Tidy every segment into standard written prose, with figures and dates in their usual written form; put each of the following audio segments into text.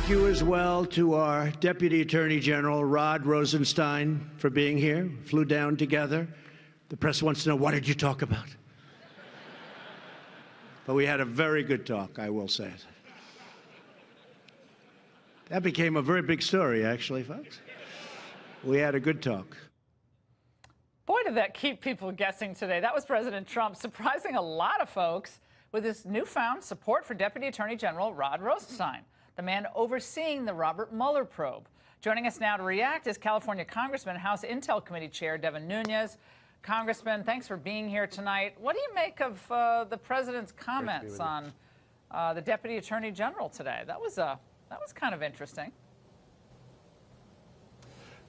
Thank you as well to our Deputy Attorney General, Rod Rosenstein, for being here. Flew down together. The press wants to know, what did you talk about? But we had a very good talk, I will say it. That became a very big story, actually, folks. We had a good talk. Boy, did that keep people guessing today. That was President Trump surprising a lot of folks with his newfound support for Deputy Attorney General Rod Rosenstein, the man overseeing the Robert Mueller probe. Joining us now to react is California Congressman, House Intel Committee Chair Devin Nunes. Congressman, thanks for being here tonight. What do you make of the president's comments on the Deputy Attorney General today? That was kind of interesting.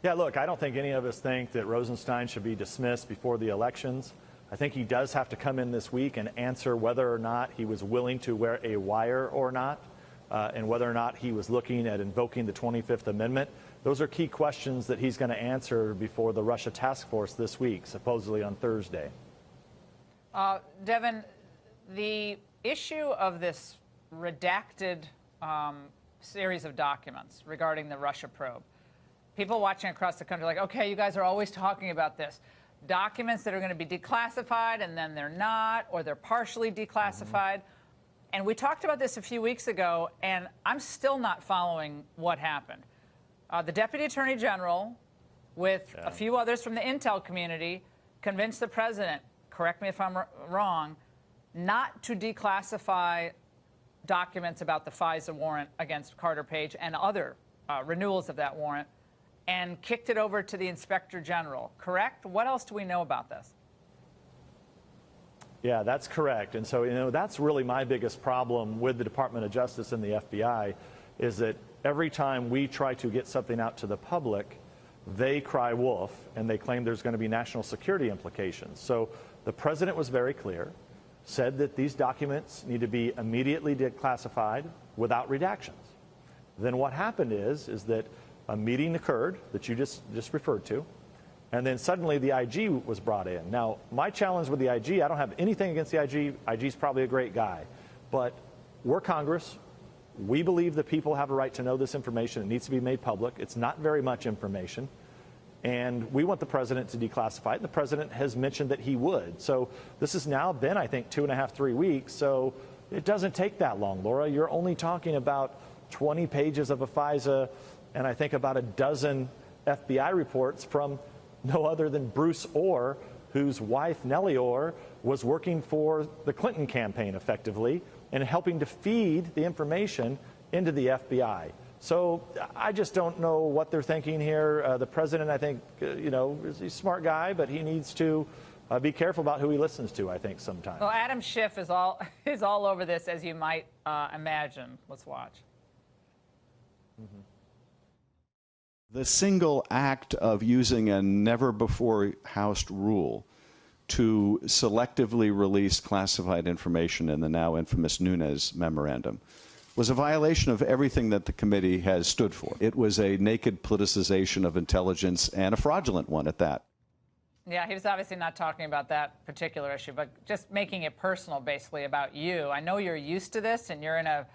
Yeah, look, I don't think any of us think that Rosenstein should be dismissed before the elections. I think he does have to come in this week and answer whether or not he was willing to wear a wire or not, and whether or not he was looking at invoking the 25th Amendment. Those are key questions that he's going to answer before the Russia task force this week, supposedly on Thursday. Devin, the issue of this redacted series of documents regarding the Russia probe, people watching across the country are like, okay, you guys are always talking about this. Documents that are going to be declassified and then they're not, or they're partially declassified. And we talked about this a few weeks ago, and I'm still not following what happened. The Deputy Attorney General, with a few others from the intel community, convinced the president, correct me if I'm wrong, not to declassify documents about the FISA warrant against Carter Page and other renewals of that warrant, and kicked it over to the Inspector General, correct? What else do we know about this? Yeah, that's correct. And so, that's really my biggest problem with the Department of Justice and the FBI, is that every time we try to get something out to the public, they cry wolf, and they claim there's going to be national security implications. So the president was very clear, said that these documents need to be immediately declassified without redactions. Then what happened is that a meeting occurred that you just referred to, and then suddenly the IG was brought in. Now, my challenge with the IG, I don't have anything against the IG. IG's probably a great guy. But we're Congress. We believe that people have a right to know this information. It needs to be made public. It's not very much information. And we want the president to declassify it. And the president has mentioned that he would. So this has now been, I think, 2.5, 3 weeks. So it doesn't take that long, Laura. You're only talking about 20 pages of a FISA and I think about a dozen FBI reports from no other than Bruce Orr, whose wife, Nellie Orr, was working for the Clinton campaign effectively and helping to feed the information into the FBI. So I just don't know what they're thinking here. The president, I think, is a smart guy, but he needs to be careful about who he listens to, I think, sometimes. Well, Adam Schiff is all over this, as you might imagine. Let's watch. Mm-hmm. The single act of using a never-before-housed rule to selectively release classified information in the now infamous Nunes memorandum was a violation of everything that the committee has stood for. It was a naked politicization of intelligence, and a fraudulent one at that. Yeah, he was obviously not talking about that particular issue, but just making it personal, basically, about you. I know you're used to this, and you're in a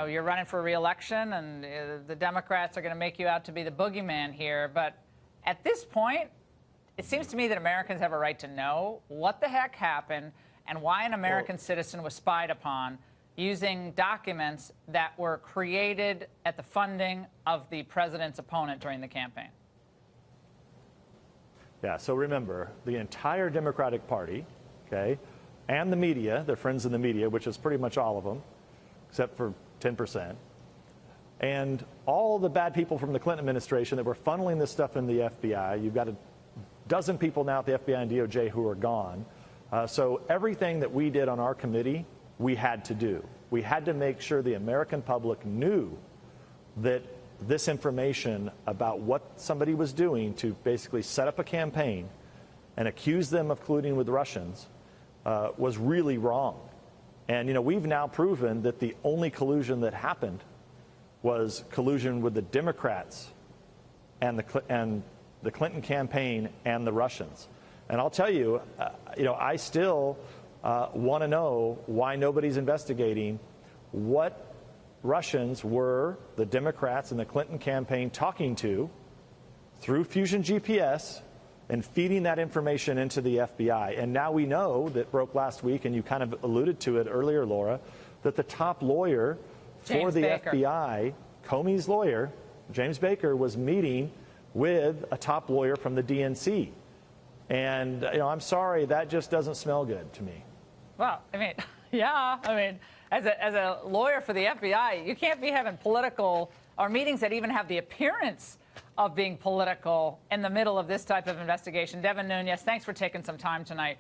you're running for re-election, and the Democrats are going to make you out to be the boogeyman here. But at this point, it seems to me that Americans have a right to know what the heck happened and why an American citizen was spied upon using documents that were created at the funding of the president's opponent during the campaign. Yeah, so remember, the entire Democratic Party, and the media, their friends in the media, which is pretty much all of them, except for 10%, and all the bad people from the Clinton administration that were funneling this stuff in the FBI. You've got a dozen people now at the FBI and DOJ who are gone. So everything that we did on our committee, we had to do. We had to make sure the American public knew that this information about what somebody was doing to basically set up a campaign and accuse them of colluding with Russians was really wrong. And, we've now proven that the only collusion that happened was collusion with the Democrats and the Clinton campaign and the Russians. And I'll tell you, I still want to know why nobody's investigating what Russians were the Democrats and the Clinton campaign talking to through Fusion GPS and feeding that information into the FBI. And now we know, that broke last week, and you kind of alluded to it earlier, Laura, that the top lawyer for the FBI, Comey's lawyer, James Baker, was meeting with a top lawyer from the DNC. And, I'm sorry, that just doesn't smell good to me. Well, I mean, yeah, I mean, as a lawyer for the FBI, you can't be having political or meetings that even have the appearance of being political in the middle of this type of investigation. Devin Nunes, thanks for taking some time tonight.